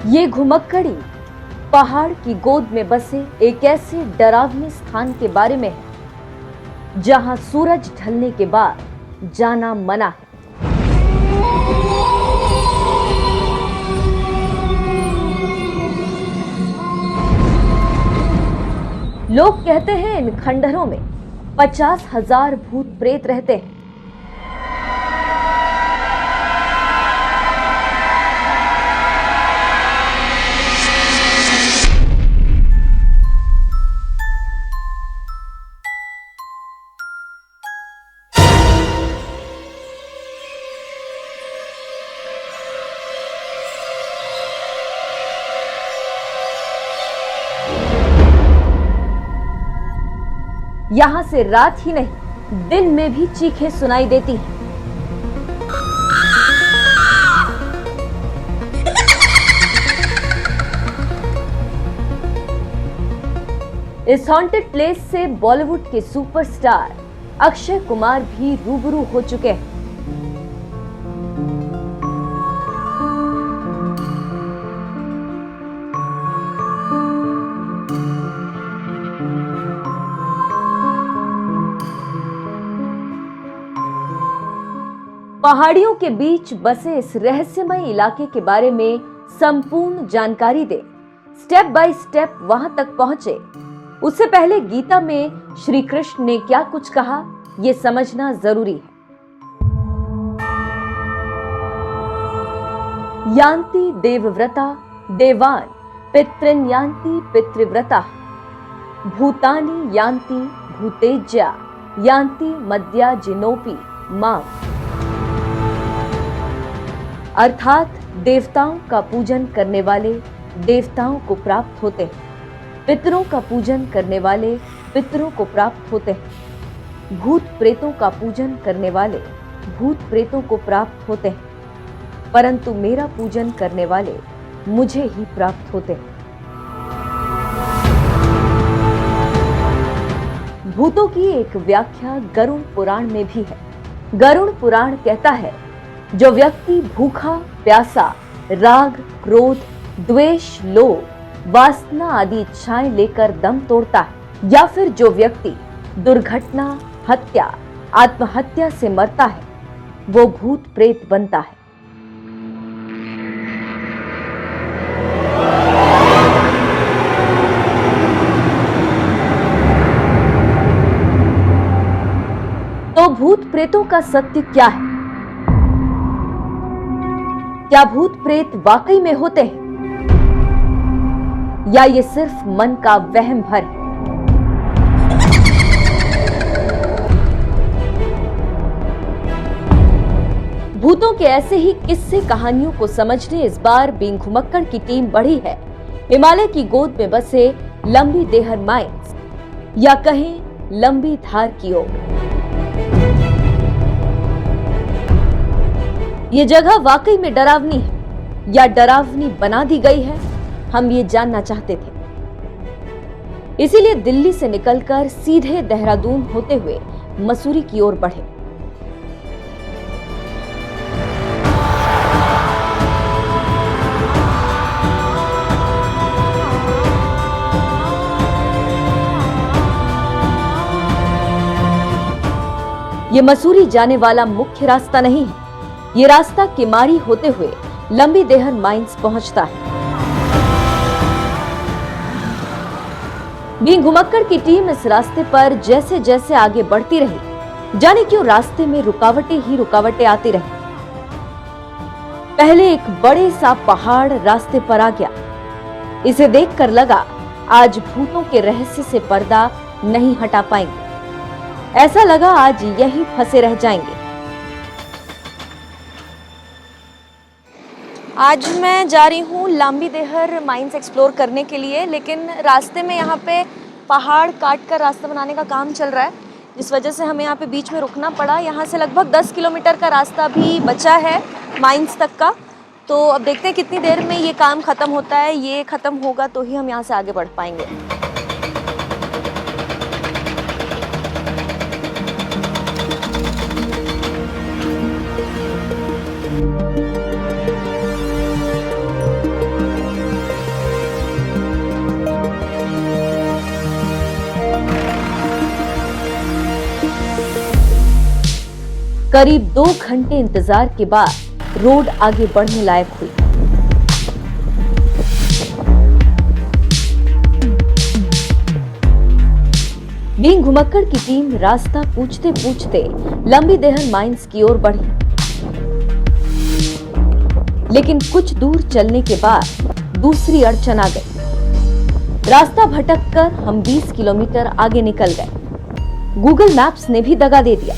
ये घुमक्कड़ी पहाड़ की गोद में बसे एक ऐसे डरावने स्थान के बारे में है जहां सूरज ढलने के बाद जाना मना है। लोग कहते हैं इन खंडहरों में 50,000 भूत प्रेत रहते हैं। यहां से रात ही नहीं दिन में भी चीखें सुनाई देती हैं। इस हॉन्टेड प्लेस से बॉलीवुड के सुपरस्टार अक्षय कुमार भी रूबरू हो चुके हैं। पहाड़ियों के बीच बसे इस रहस्यमय इलाके के बारे में संपूर्ण जानकारी दे स्टेप बाय स्टेप वहां तक पहुंचे उससे पहले गीता में श्री कृष्ण ने क्या कुछ कहा यह समझना जरूरी है। यान्ति देवव्रता देवान पितृन यान्ति पितृव्रता भूतानि यान्ति भूतेज्या यान्ति मद्या जिनोपि मां। अर्थात देवताओं का पूजन करने वाले देवताओं को प्राप्त होते हैं, पितरों का पूजन करने वाले पितरों को प्राप्त होते हैं, भूत प्रेतों का पूजन करने वाले भूत प्रेतों को प्राप्त होते हैं, परंतु मेरा पूजन करने वाले मुझे ही प्राप्त होते हैं। भूतों की एक व्याख्या गरुड़ पुराण में भी है। गरुड़ पुराण कहता है जो व्यक्ति भूखा प्यासा राग क्रोध द्वेष लोभ वासना आदि इच्छाएं लेकर दम तोड़ता है या फिर जो व्यक्ति दुर्घटना हत्या आत्महत्या से मरता है वो भूत प्रेत बनता है। तो भूत प्रेतों का सत्य क्या है? क्या भूत प्रेत वाकई में होते हैं या ये सिर्फ मन का वहम भर है? भूतों के ऐसे ही किस्से कहानियों को समझने इस बार बीइंग घुमक्कड़ की टीम बढ़ी है हिमालय की गोद में बसे लंबी देहर माइंस या कहें लंबी धार की ओर। ये जगह वाकई में डरावनी है या डरावनी बना दी गई है, हम ये जानना चाहते थे। इसीलिए दिल्ली से निकलकर सीधे देहरादून होते हुए मसूरी की ओर बढ़े। ये मसूरी जाने वाला मुख्य रास्ता नहीं है, ये रास्ता किमारी होते हुए लंबी देहर माइंस पहुंचता है। बीइंग घुमक्कड़ की टीम इस रास्ते पर जैसे जैसे आगे बढ़ती रही जाने क्यों रास्ते में रुकावटें ही रुकावटें आती रही। पहले एक बड़े सा पहाड़ रास्ते पर आ गया। इसे देखकर लगा आज भूतों के रहस्य से पर्दा नहीं हटा पाएंगे। ऐसा लगा आज यहीं फंसे रह जाएंगे। आज मैं जा रही हूँ लंबी देहर माइंस एक्सप्लोर करने के लिए, लेकिन रास्ते में यहाँ पे पहाड़ काट कर रास्ता बनाने का काम चल रहा है, जिस वजह से हमें यहाँ पे बीच में रुकना पड़ा। यहाँ से लगभग 10 किलोमीटर का रास्ता भी बचा है माइंस तक का। तो अब देखते हैं कितनी देर में ये काम ख़त्म होता है। ये ख़त्म होगा तो ही हम यहाँ से आगे बढ़ पाएंगे। करीब 2 घंटे इंतजार के बाद रोड आगे बढ़ने लायक हुई। बीइंग घुमक्कड़ की टीम रास्ता पूछते पूछते लंबी देहर माइंस की ओर बढ़ी, लेकिन कुछ दूर चलने के बाद दूसरी अड़चन आ गई। रास्ता भटककर हम 20 किलोमीटर आगे निकल गए। गूगल मैप्स ने भी दगा दे दिया।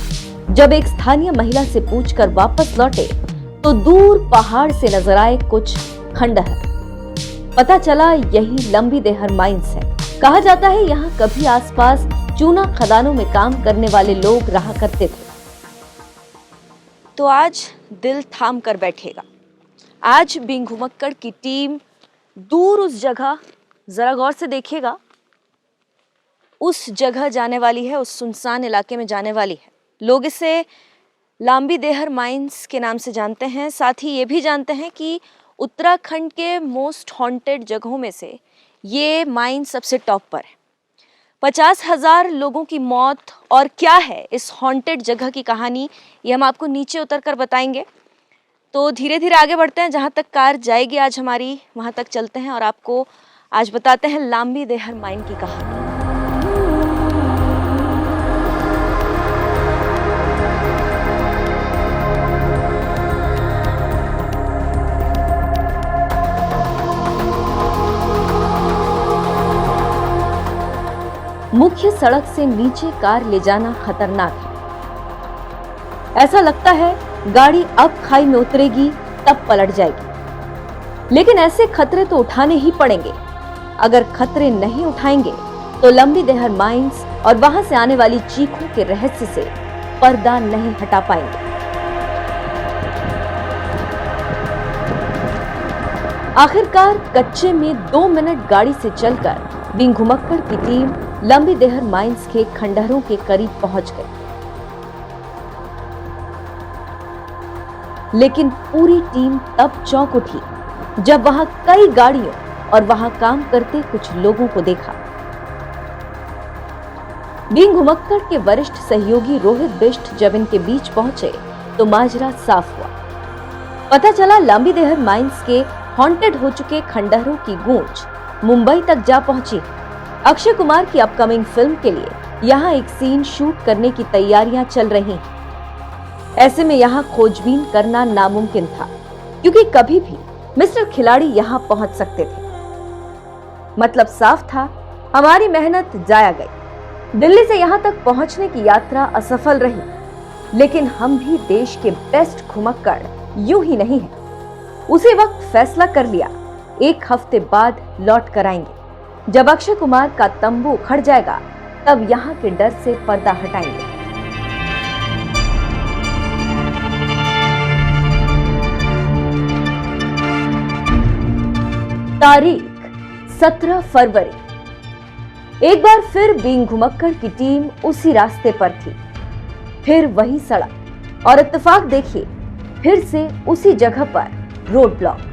जब एक स्थानीय महिला से पूछकर वापस लौटे तो दूर पहाड़ से नजर आए कुछ खंडहर। पता चला यही लंबी देहर माइंस है। कहा जाता है यहाँ कभी आसपास चूना खदानों में काम करने वाले लोग रहा करते थे। तो आज दिल थाम कर बैठेगा। आज बीइंग घुमक्कड़ की टीम दूर उस जगह, जरा गौर से देखिएगा, उस जगह जाने वाली है, उस सुनसान इलाके में जाने वाली है। लोग इसे लांबी देहर माइंस के नाम से जानते हैं। साथ ही ये भी जानते हैं कि उत्तराखंड के मोस्ट हॉन्टेड जगहों में से ये माइन सबसे टॉप पर है। 50,000 लोगों की मौत और क्या है इस हॉन्टेड जगह की कहानी, ये हम आपको नीचे उतरकर बताएंगे। तो धीरे धीरे आगे बढ़ते हैं, जहाँ तक कार जाएगी आज हमारी वहाँ तक चलते हैं और आपको आज बताते हैं लांबी देहर माइन की कहानी। मुख्य सड़क से नीचे कार ले जाना खतरनाक है। ऐसा लगता है गाड़ी अब खाई में उतरेगी तब पलट जाएगी, लेकिन ऐसे खतरे तो उठाने ही पड़ेंगे। अगर खतरे नहीं उठाएंगे तो लंबी देहर माइंस और वहां से आने वाली चीखों के रहस्य से पर्दा नहीं हटा पाएंगे। आखिरकार कच्चे में 2 मिनट गाड़ी से चलकर बीइंग घुमक्कड़ की टीम लंबी देहर माइंस के खंडहरों के करीब पहुंच गई, लेकिन पूरी टीम तब चौंक उठी जब वहां कई गाड़ियों और वहां काम करते कुछ लोगों को देखा। बीइंग घुमक्कड़ के वरिष्ठ सहयोगी रोहित बिष्ट जब इनके बीच पहुंचे तो माजरा साफ हुआ। पता चला लंबी देहर माइंस के हॉन्टेड हो चुके खंडहरों की गूंज मुंबई तक जा पहुंची। अक्षय कुमार की अपकमिंग फिल्म के लिए यहाँ एक सीन शूट करने की तैयारियां चल रही हैं। ऐसे में यहाँ खोजबीन करना नामुमकिन था, क्योंकि कभी भी मिस्टर खिलाड़ी यहाँ पहुंच सकते थे। मतलब साफ था, हमारी मेहनत जाया गई। दिल्ली से यहाँ तक पहुंचने की यात्रा असफल रही, लेकिन हम भी देश के बेस्ट घुमक्कड़ यूं ही नहीं है। उसी वक्त फैसला कर लिया, 1 हफ्ते बाद लौट कर आएंगे। जब अक्षय कुमार का तंबू उखड़ जाएगा तब यहाँ के डर से पर्दा हटाएंगे। तारीख 17 फरवरी। एक बार फिर बीइंग घुमक्कड़ की टीम उसी रास्ते पर थी, फिर वही सड़क, और इत्तेफाक देखिए फिर से उसी जगह पर रोड ब्लॉक।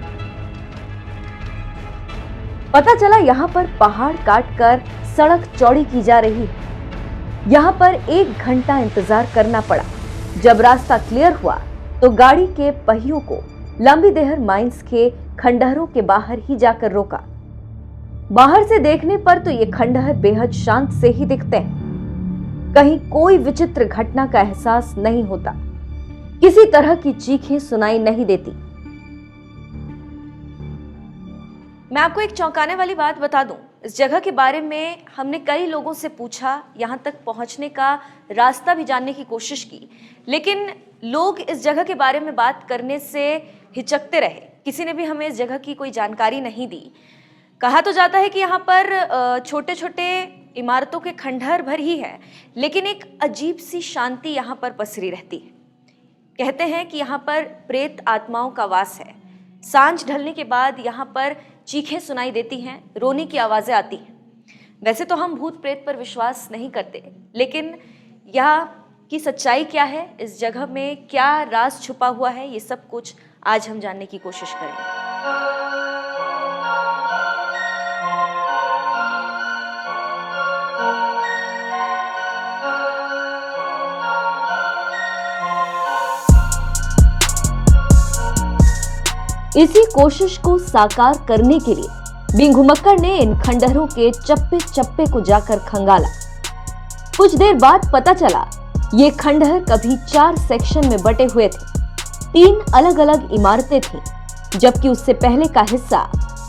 पता चला यहाँ पर पहाड़ काटकर सड़क चौड़ी की जा रही है। यहाँ पर 1 घंटा इंतजार करना पड़ा। जब रास्ता क्लियर हुआ तो गाड़ी के पहियों को लंबी देहर माइंस के खंडहरों के बाहर ही जाकर रोका। बाहर से देखने पर तो ये खंडहर बेहद शांत से ही दिखते हैं। कहीं कोई विचित्र घटना का एहसास नहीं होता, किसी तरह की चीखें सुनाई नहीं देती। मैं आपको एक चौंकाने वाली बात बता दूं, इस जगह के बारे में हमने कई लोगों से पूछा, यहाँ तक पहुँचने का रास्ता भी जानने की कोशिश की, लेकिन लोग इस जगह के बारे में बात करने से हिचकते रहे। किसी ने भी हमें इस जगह की कोई जानकारी नहीं दी। कहा तो जाता है कि यहाँ पर छोटे छोटे इमारतों के खंडहर भर ही है, लेकिन एक अजीब सी शांति यहाँ पर पसरी रहती है। कहते हैं कि यहाँ पर प्रेत आत्माओं का वास है। सांझ ढलने के बाद यहाँ पर चीखें सुनाई देती हैं, रोने की आवाजें आती हैं। वैसे तो हम भूत प्रेत पर विश्वास नहीं करते, लेकिन यहाँ की सच्चाई क्या है, इस जगह में क्या राज छुपा हुआ है, ये सब कुछ आज हम जानने की कोशिश करेंगे। इसी कोशिश को साकार करने के लिए बिंग घुमक्कड़ ने इन खंडहरों के चप्पे चप्पे को जाकर खंगाला। कुछ देर बाद पता चला ये खंडहर कभी 4 सेक्शन में बटे हुए थे। 3 अलग अलग इमारतें थीं, जबकि उससे पहले का हिस्सा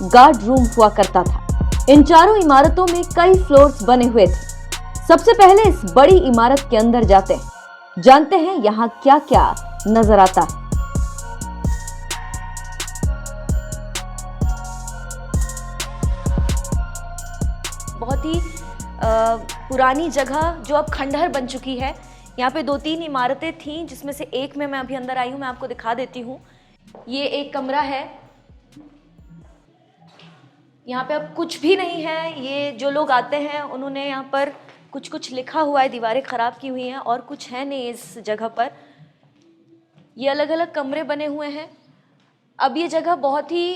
गार्ड रूम हुआ करता था। इन चारों इमारतों में कई फ्लोर्स बने हुए थे। सबसे पहले इस बड़ी इमारत के अंदर जाते हैं, जानते हैं यहाँ क्या क्या नजर आता है। बहुत ही पुरानी जगह जो अब खंडहर बन चुकी है। यहाँ पे 2-3 इमारतें थीं, जिसमें से एक में मैं अभी अंदर आई हूँ। मैं आपको दिखा देती हूँ। ये एक कमरा है। यहाँ पे अब कुछ भी नहीं है। ये जो लोग आते हैं उन्होंने यहाँ पर कुछ कुछ लिखा हुआ है, दीवारें खराब की हुई हैं और कुछ है नहीं इस जगह पर। ये अलग अलग कमरे बने हुए हैं। अब ये जगह बहुत ही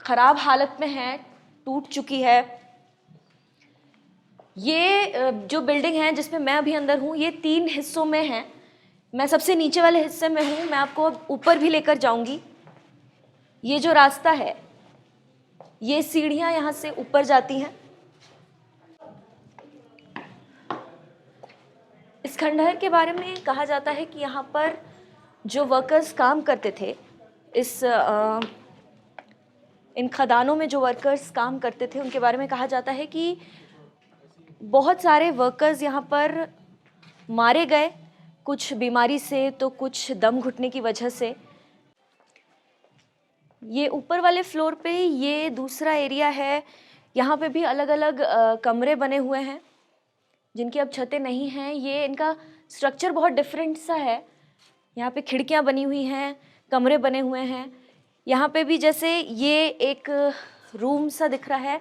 खराब हालत में है, टूट चुकी है। ये जो बिल्डिंग है जिसमें मैं अभी अंदर हूँ, ये 3 हिस्सों में है। मैं सबसे नीचे वाले हिस्से में हूँ। मैं आपको अब ऊपर भी लेकर जाऊंगी। ये जो रास्ता है, ये सीढ़ियाँ यहाँ से ऊपर जाती हैं। इस खंडहर के बारे में कहा जाता है कि यहाँ पर जो वर्कर्स काम करते थे, इन खदानों में जो वर्कर्स काम करते थे, उनके बारे में कहा जाता है कि बहुत सारे वर्कर्स यहाँ पर मारे गए, कुछ बीमारी से तो कुछ दम घुटने की वजह से। ये ऊपर वाले फ्लोर पे ये दूसरा एरिया है। यहाँ पे भी अलग अलग कमरे बने हुए हैं जिनकी अब छतें नहीं हैं। ये इनका स्ट्रक्चर बहुत डिफरेंट सा है। यहाँ पे खिड़कियाँ बनी हुई हैं, कमरे बने हुए हैं। यहाँ पे भी जैसे ये एक रूम सा दिख रहा है,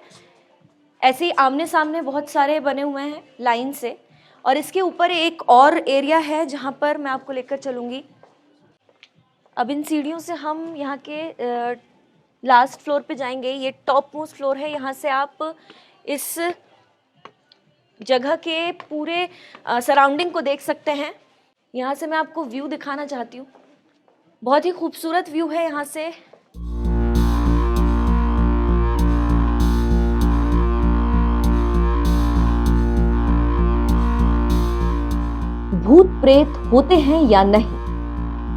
ऐसे ही आमने सामने बहुत सारे बने हुए हैं लाइन से। और इसके ऊपर एक और एरिया है जहाँ पर मैं आपको लेकर चलूँगी। अब इन सीढ़ियों से हम यहाँ के लास्ट फ्लोर पे जाएंगे। ये टॉप मोस्ट फ्लोर है। यहाँ से आप इस जगह के पूरे सराउंडिंग को देख सकते हैं। यहाँ से मैं आपको व्यू दिखाना चाहती हूँ। बहुत ही खूबसूरत व्यू है यहाँ से। भूत प्रेत होते हैं या नहीं,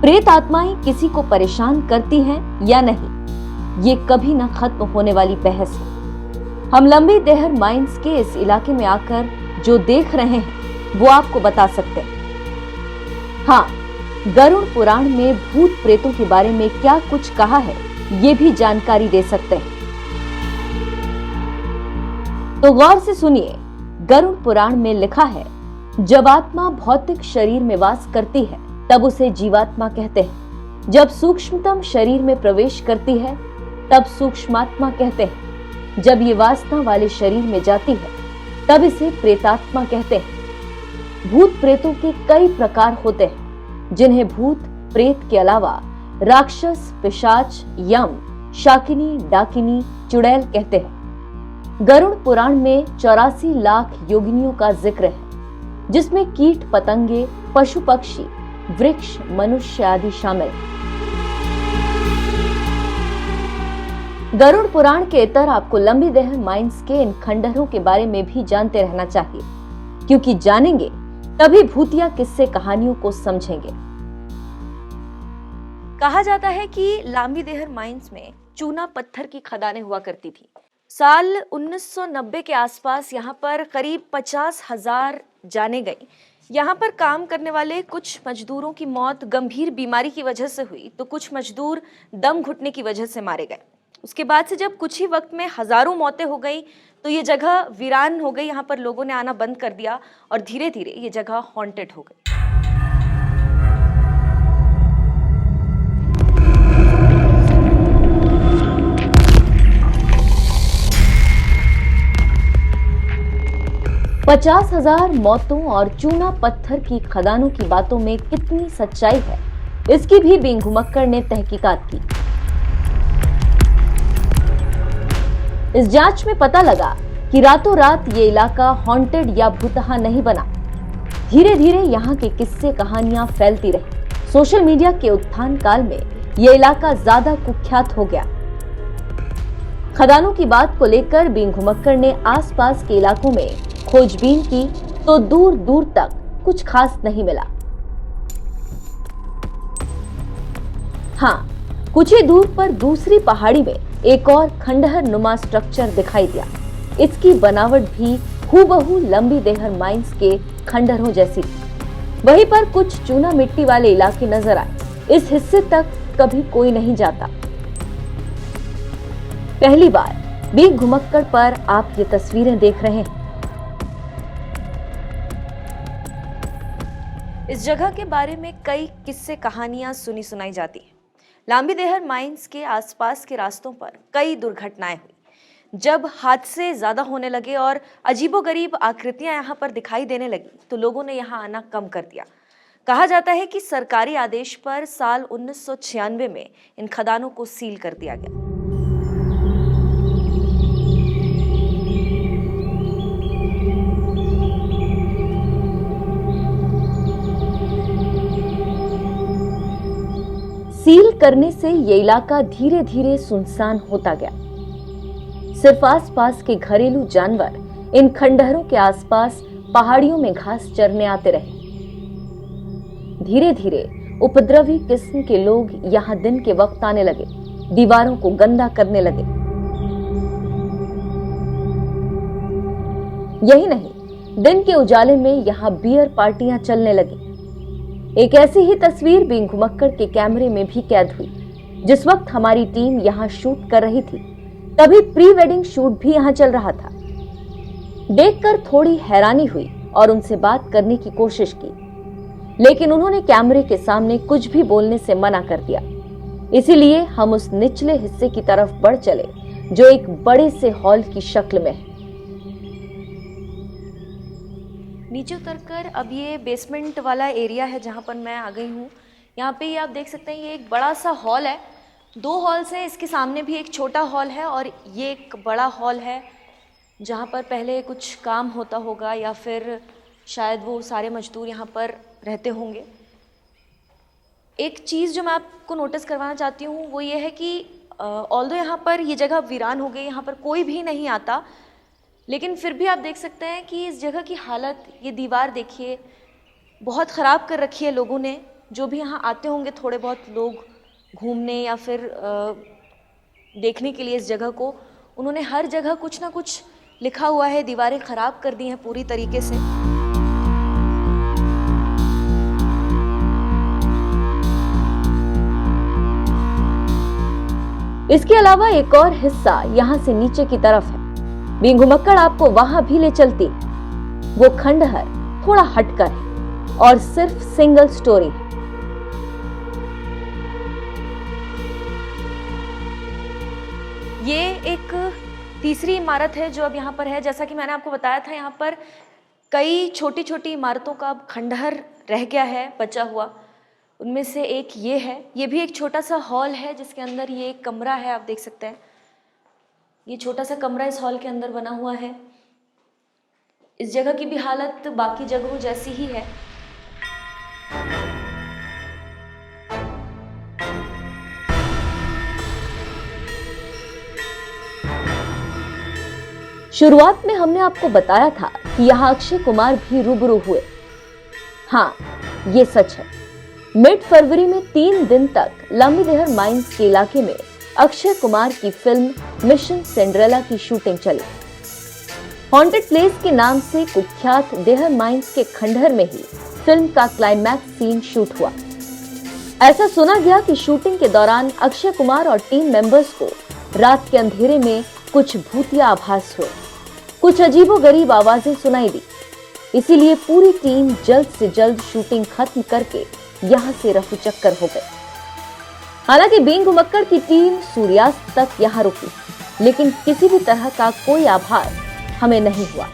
प्रेत आत्माएं किसी को परेशान करती हैं या नहीं, ये कभी न खत्म होने वाली बहस है। हम लंबी देहर माइंस के इस इलाके में आकर जो देख रहे हैं वो आपको बता सकते हैं। हाँ, गरुड़ पुराण में भूत प्रेतों के बारे में क्या कुछ कहा है ये भी जानकारी दे सकते हैं। तो गौर से सुनिए। गरुड़ पुराण में लिखा है, जब आत्मा भौतिक शरीर में वास करती है तब उसे जीवात्मा कहते हैं। जब सूक्ष्मतम शरीर में प्रवेश करती है तब सूक्ष्मात्मा कहते हैं। जब ये वासना वाले शरीर में जाती है तब इसे प्रेतात्मा कहते हैं। भूत प्रेतों के कई प्रकार होते हैं, जिन्हें भूत प्रेत के अलावा राक्षस, पिशाच, यम, शाकिनी, डाकिनी, चुड़ैल कहते हैं। गरुड़ पुराण में 84 लाख योगिनियों का जिक्र है, जिसमें कीट पतंगे, पशु पक्षी, वृक्ष, मनुष्य आदि शामिल। गरुड़ पुराण के इतर आपको लंबी देहर माइंस के इन खंडहरों के बारे में भी जानते रहना चाहिए, क्योंकि जानेंगे तभी भूतिया किस्से कहानियों को समझेंगे। कहा जाता है कि लांबी देहर माइंस में चूना पत्थर की खदानें हुआ करती थी। साल 1990 के आसपास यहाँ पर करीब 50,000 जाने गई। यहाँ पर काम करने वाले कुछ मजदूरों की मौत गंभीर बीमारी की वजह से हुई, तो कुछ मजदूर दम घुटने की वजह से मारे गए। उसके बाद से जब कुछ ही वक्त में हजारों मौतें हो गई, तो ये जगह वीरान हो गई। यहाँ पर लोगों ने आना बंद कर दिया और धीरे धीरे ये जगह हॉन्टेड हो गई। पचास 50,000 मौतों और चूना पत्थर की खदानों की बातों में कितनी सच्चाई है, इसकी भी बिंग घुमक्कड़ ने तहकीकात की। इस जांच में पता लगा कि रातों रात ये इलाका हॉन्टेड या भूतहा नहीं बना। धीरे धीरे यहाँ के किस्से कहानियां फैलती रही। सोशल मीडिया के उत्थान काल में ये इलाका ज्यादा कुख्यात हो गया। खदानों की बात को लेकर बीन घुमक्कड़ ने आसपास के इलाकों में खोजबीन की तो दूर दूर तक कुछ खास नहीं मिला। हाँ, कुछ ही दूर पर दूसरी पहाड़ी में एक और खंडहर नुमा स्ट्रक्चर दिखाई दिया। इसकी बनावट भी हूबहू लंबी देहर माइंस के खंडहरों जैसी थी। वहीं पर कुछ चूना मिट्टी वाले इलाके नजर आए। इस हिस्से तक कभी कोई नहीं जाता। पहली बार बीन घुमक्कड़ पर आप ये तस्वीरें देख रहे हैं। इस जगह के बारे में कई किस्से कहानियां सुनी सुनाई जाती हैं। लांबी देहर माइंस के आसपास के रास्तों पर कई दुर्घटनाएं हुई। जब हादसे ज्यादा होने लगे और अजीबोगरीब आकृतियां यहां पर दिखाई देने लगी तो लोगों ने यहां आना कम कर दिया। कहा जाता है कि सरकारी आदेश पर साल 1996 में इन खदानों को सील कर दिया गया। सील करने से ये इलाका धीरे धीरे सुनसान होता गया। सिर्फ आसपास के घरेलू जानवर इन खंडहरों के आसपास पहाड़ियों में घास चरने आते रहे। धीरे धीरे उपद्रवी किस्म के लोग यहाँ दिन के वक्त आने लगे, दीवारों को गंदा करने लगे। यही नहीं, दिन के उजाले में यहाँ बियर पार्टियां चलने लगी। एक ऐसी ही तस्वीर बीन घुमक्कड़ के कैमरे में भी कैद हुई। जिस वक्त हमारी टीम यहाँ शूट कर रही थी तभी प्री वेडिंग शूट भी यहाँ चल रहा था। देखकर थोड़ी हैरानी हुई और उनसे बात करने की कोशिश की, लेकिन उन्होंने कैमरे के सामने कुछ भी बोलने से मना कर दिया। इसीलिए हम उस निचले हिस्से की तरफ बढ़ चले जो एक बड़े से हॉल की शक्ल में है। नीचे उतरकर अब ये बेसमेंट वाला एरिया है जहाँ पर मैं आ गई हूँ। यहाँ पे ये आप देख सकते हैं, ये एक बड़ा सा हॉल है। 2 हॉल्स हैं, इसके सामने भी एक छोटा हॉल है और ये एक बड़ा हॉल है जहाँ पर पहले कुछ काम होता होगा या फिर शायद वो सारे मजदूर यहाँ पर रहते होंगे। एक चीज़ जो मैं आपको नोटिस करवाना चाहती हूँ वो ये है कि ऑल्दो यहाँ पर ये जगह वीरान हो गई, यहाँ पर कोई भी नहीं आता, लेकिन फिर भी आप देख सकते हैं कि इस जगह की हालत, ये दीवार देखिए, बहुत ख़राब कर रखी है लोगों ने। जो भी यहाँ आते होंगे थोड़े बहुत लोग घूमने या फिर देखने के लिए इस जगह को, उन्होंने हर जगह कुछ ना कुछ लिखा हुआ है, दीवारें ख़राब कर दी हैं पूरी तरीके से। इसके अलावा एक और हिस्सा यहाँ से नीचे की तरफ है। बीन घुमक्कड़ आपको वहां भी ले चलती। वो खंडहर थोड़ा हटकर है और सिर्फ सिंगल स्टोरी है। ये एक तीसरी इमारत है जो अब यहाँ पर है। जैसा कि मैंने आपको बताया था, यहाँ पर कई छोटी छोटी इमारतों का अब खंडहर रह गया है बचा हुआ। उनमें से एक ये है। ये भी एक छोटा सा हॉल है जिसके अंदर ये एक कमरा है, आप देख सकते हैं। ये छोटा सा कमरा इस हॉल के अंदर बना हुआ है। इस जगह की भी हालत बाकी जगहों जैसी ही है। शुरुआत में हमने आपको बताया था कि यहाँ अक्षय कुमार भी रूबरू हुए। हाँ, ये सच है। मिड फरवरी में 3 दिन तक लांबी देहर माइंस के इलाके में अक्षय कुमार की फिल्म मिशन सिंड्रेला की शूटिंग चली। हॉन्टेड प्लेस के नाम से कुख्यात देहर माइंस के खंडहर में ही फिल्म का क्लाइमैक्स सीन शूट हुआ। ऐसा सुना गया कि शूटिंग के दौरान अक्षय कुमार और टीम मेंबर्स को रात के अंधेरे में कुछ भूतिया आभास हुए, कुछ अजीबोगरीब आवाजें सुनाई दी। इसीलिए पूरी टीम जल्द से जल्द शूटिंग खत्म करके यहाँ से रफू चक्कर हो गई। हालांकि बीन घुमक्कड़ की टीम सूर्यास्त तक यहाँ रुकी, लेकिन किसी भी तरह का कोई आभास हमें नहीं हुआ।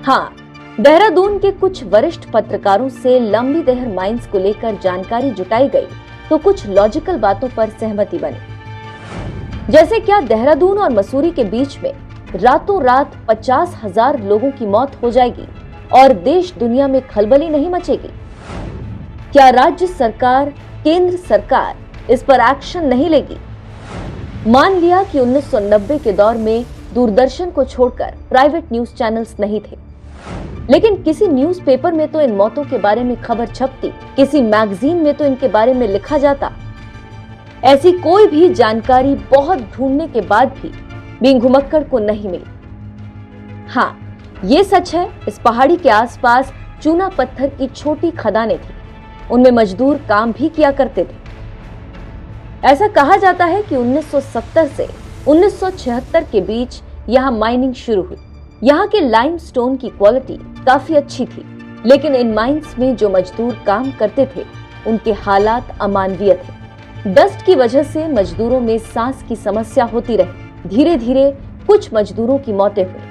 हाँ, देहरादून के कुछ वरिष्ठ पत्रकारों से लंबी देहर माइंस को लेकर जानकारी जुटाई गई तो कुछ लॉजिकल बातों पर सहमति बनी। जैसे क्या देहरादून और मसूरी के बीच में रातों रात 50,000 लोगों की मौत हो जाएगी और देश दुनिया में खलबली नहीं मचेगी? क्या राज्य सरकार, केंद्र सरकार इस पर एक्शन नहीं लेगी? मान लिया कि 1990 के दौर में दूरदर्शन को छोड़कर प्राइवेट न्यूज चैनल्स नहीं थे, लेकिन किसी न्यूज़पेपर में तो इन मौतों के बारे में खबर छपती, किसी मैगजीन में तो इनके बारे में लिखा जाता। ऐसी कोई भी जानकारी बहुत ढूंढने के बाद भी बिंग घुमक्कड़ को नहीं मिली। हाँ, ये सच है, इस पहाड़ी के आसपास चूना पत्थर की छोटी खदानें थी, उनमें मजदूर काम भी किया करते थे। ऐसा कहा जाता है कि 1970 से 1976 के बीच यहाँ माइनिंग शुरू हुई। यहाँ के लाइमस्टोन की क्वालिटी काफी अच्छी थी, लेकिन इन माइंस में जो मजदूर काम करते थे उनके हालात अमानवीय थे। डस्ट की वजह से मजदूरों में सांस की समस्या होती रही। धीरे धीरे कुछ मजदूरों की मौतें हुई,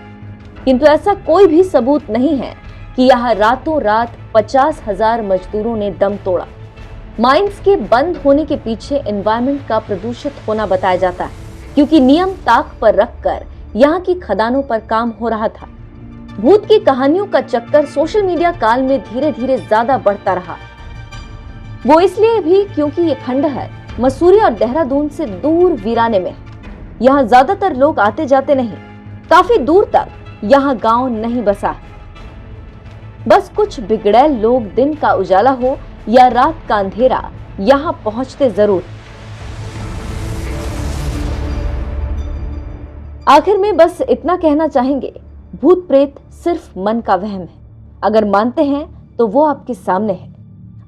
किंतु ऐसा कोई भी सबूत नहीं है कि यहाँ रातों रात 50,000 मजदूरों ने दम तोड़ा। माइंस के बंद होने के पीछे एनवायरनमेंट का प्रदूषित होना बताया जाता है, क्योंकि नियम ताक पर रखकर यहाँ की खदानों पर काम हो रहा था। भूत की कहानियों का चक्कर सोशल मीडिया काल में धीरे धीरे ज्यादा बढ़ता रहा। वो इसलिए भी क्योंकि ये खंडहर मसूरी और देहरादून से दूर वीराने में है। यहाँ ज्यादातर लोग आते जाते नहीं, काफी दूर तक यहाँ गांव नहीं बसा है। बस कुछ बिगड़ैल लोग दिन का उजाला हो या रात का अंधेरा यहाँ पहुंचते जरूर। आखिर में बस इतना कहना चाहेंगे, भूत प्रेत सिर्फ मन का वहम है। अगर मानते हैं तो वो आपके सामने है,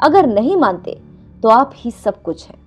अगर नहीं मानते तो आप ही सब कुछ है।